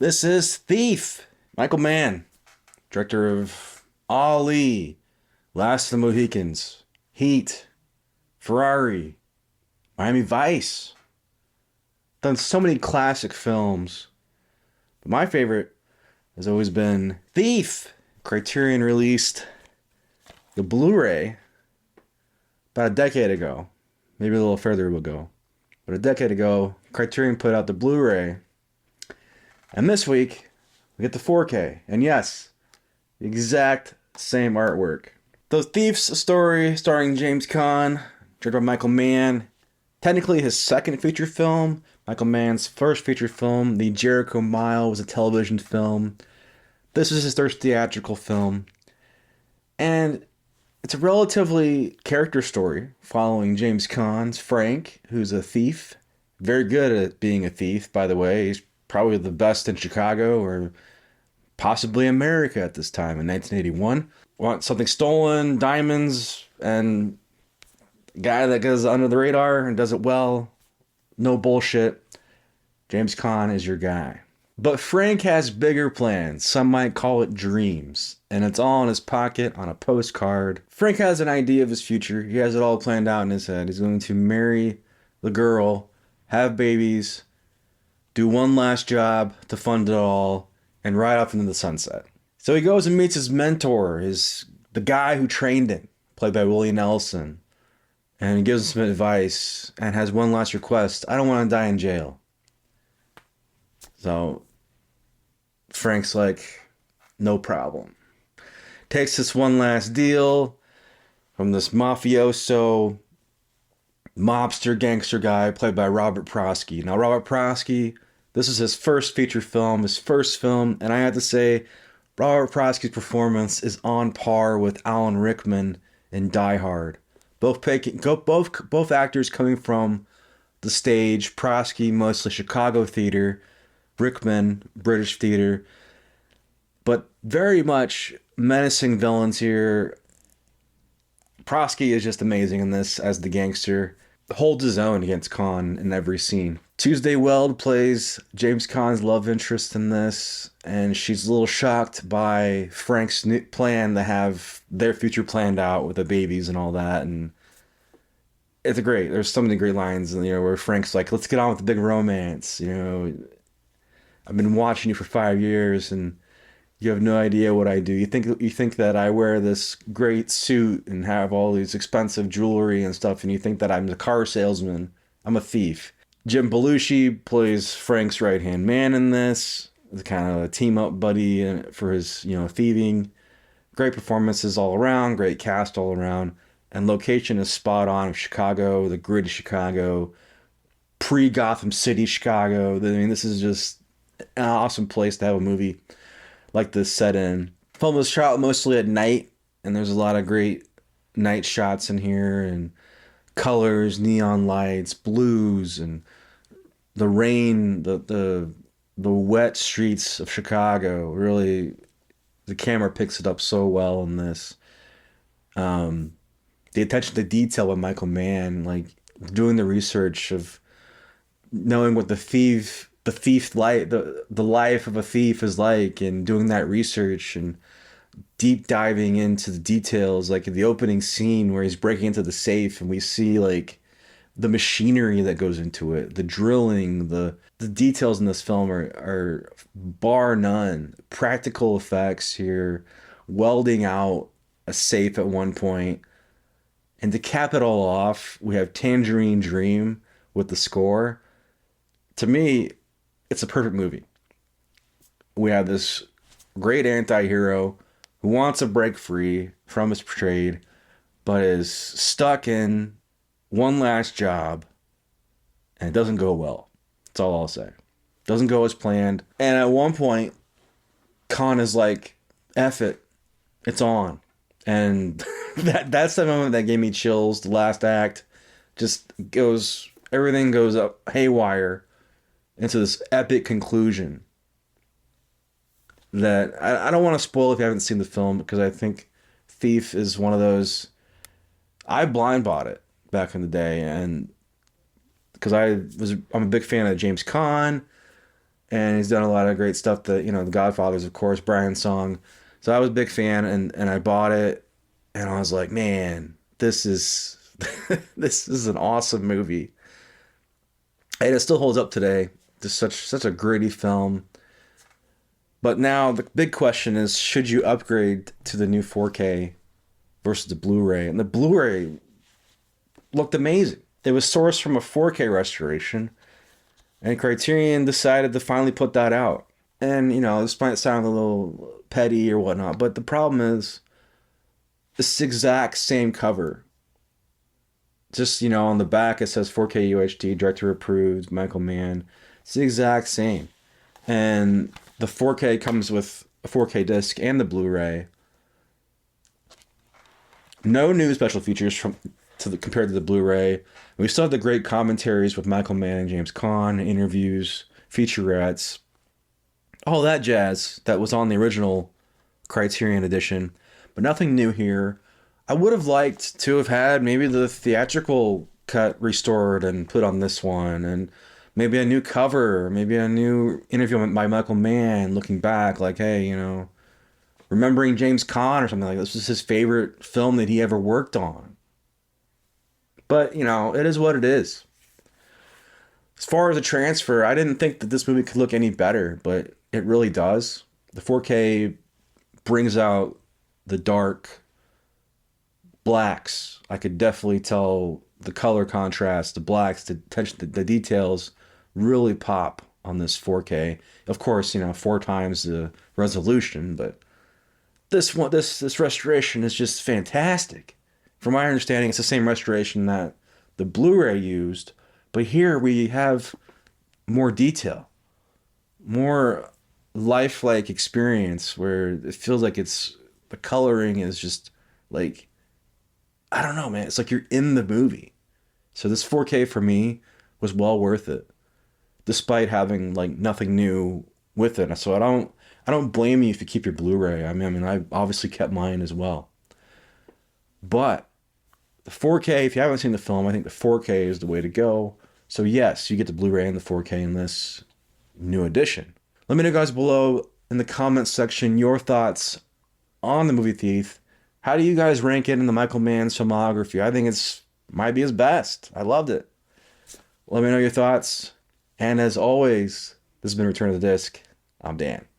This is Thief. Michael Mann, director of Ali, Last of the Mohicans, Heat, Ferrari, Miami Vice. Done so many classic films. But my favorite has always been Thief. Criterion released the Blu-ray about a decade ago. Maybe a little further ago. But a decade ago, Criterion put out the Blu-ray. And this week, we get the 4K. And yes, the exact same artwork. The Thief's story, starring James Caan, directed by Michael Mann. Technically his second feature film. Michael Mann's first feature film, The Jericho Mile, was a television film. This is his first theatrical film. And it's a relatively character story following James Caan's Frank, who's a thief. Very good at being a thief, by the way. He's probably the best in Chicago or possibly America at this time in 1981. Want something stolen, diamonds, and a guy that goes under the radar and does it well. No bullshit. James Caan is your guy. But Frank has bigger plans. Some might call it dreams. And it's all in his pocket on a postcard. Frank has an idea of his future. He has it all planned out in his head. He's going to marry the girl, have babies, do one last job to fund it all, and ride off into the sunset. So he goes and meets his mentor, the guy who trained him, played by Willie Nelson, and he gives him some advice and has one last request. I don't want to die in jail. So Frank's like, no problem. Takes this one last deal from this mafioso, mobster, gangster guy played by Robert Prosky. Now, Robert Prosky, this is his first feature film, and I have to say, Robert Prosky's performance is on par with Alan Rickman in Die Hard. Both actors coming from the stage. Prosky, mostly Chicago theater. Rickman, British theater. But very much menacing villains here. Prosky is just amazing in this as the gangster. Holds his own against Caan in every scene. Tuesday Weld plays James Caan's love interest in this, and she's a little shocked by Frank's new plan to have their future planned out with the babies and all that. And there's so many great lines, where Frank's like, "Let's get on with the big romance." I've been watching you for 5 years, and you have no idea what I do. You think that I wear this great suit and have all these expensive jewelry and stuff, and you think that I'm the car salesman. I'm a thief. Jim Belushi plays Frank's right-hand man in this. It's kind of a team-up buddy for his, thieving. Great performances all around, great cast all around. And location is spot on. Chicago, the gritty Chicago, pre-Gotham City Chicago. I mean, this is just an awesome place to have a movie like this set in. Film was shot mostly at night, and there's a lot of great night shots in here, and colors, neon lights, blues, and the rain, the wet streets of Chicago. Really, the camera picks it up so well in this. The attention to detail by Michael Mann, like doing the research of knowing what the life of a thief is like, and doing that research and deep diving into the details, like in the opening scene where he's breaking into the safe and we see like the machinery that goes into it, the drilling, the details in this film are bar none. Practical effects here, welding out a safe at one point. And to cap it all off, we have Tangerine Dream with the score. To me, it's a perfect movie. We have this great anti-hero who wants to break free from his trade, but is stuck in one last job, and it doesn't go well. That's all I'll say. Doesn't go as planned. And at one point, Caan is like, F it, it's on. And that's the moment that gave me chills. The last act everything goes up haywire into this epic conclusion that I don't want to spoil if you haven't seen the film, because I think Thief is one of those. I blind bought it back in the day, and because I'm a big fan of James Caan, and he's done a lot of great stuff. That The Godfathers, of course, Brian's song. So I was a big fan, and I bought it, and I was like, man, this is this is an awesome movie, and it still holds up today. Just such a gritty film. But now the big question is, should you upgrade to the new 4K versus the Blu-ray? And the Blu-ray looked amazing. It was sourced from a 4K restoration, and Criterion decided to finally put that out. And, this might sound a little petty or whatnot, but the problem is it's the exact same cover. Just, on the back it says 4K UHD, director approved, Michael Mann. It's the exact same. And the 4K comes with a 4K disc and the Blu-ray. No new special features compared to the Blu-ray. We still have the great commentaries with Michael Mann and James Caan, interviews, featurettes, all that jazz that was on the original Criterion edition, but nothing new here. I would have liked to have had maybe the theatrical cut restored and put on this one, and maybe a new cover, maybe a new interview by Michael Mann looking back, like, hey, remembering James Caan or something like this was his favorite film that he ever worked on. But, it is what it is. As far as the transfer, I didn't think that this movie could look any better, but it really does. The 4K brings out the dark blacks. I could definitely tell the color contrast, the blacks, the attention, the details really pop on this 4K. Of course, 4 times the resolution, but this restoration is just fantastic. From my understanding, it's the same restoration that the Blu-ray used, but here we have more detail, more lifelike experience where it feels like the coloring is just like, I don't know, man. It's like you're in the movie. So this 4K for me was well worth it, despite having like nothing new with it. So I don't blame you if you keep your Blu-ray. I mean, I obviously kept mine as well. But the 4K, if you haven't seen the film, I think the 4K is the way to go. So yes, you get the Blu-ray and the 4K in this new edition. Let me know, guys, below in the comments section your thoughts on the movie Thief. How do you guys rank it in the Michael Mann filmography? I think might be his best. I loved it. Let me know your thoughts. And as always, this has been Return of the Disc. I'm Dan.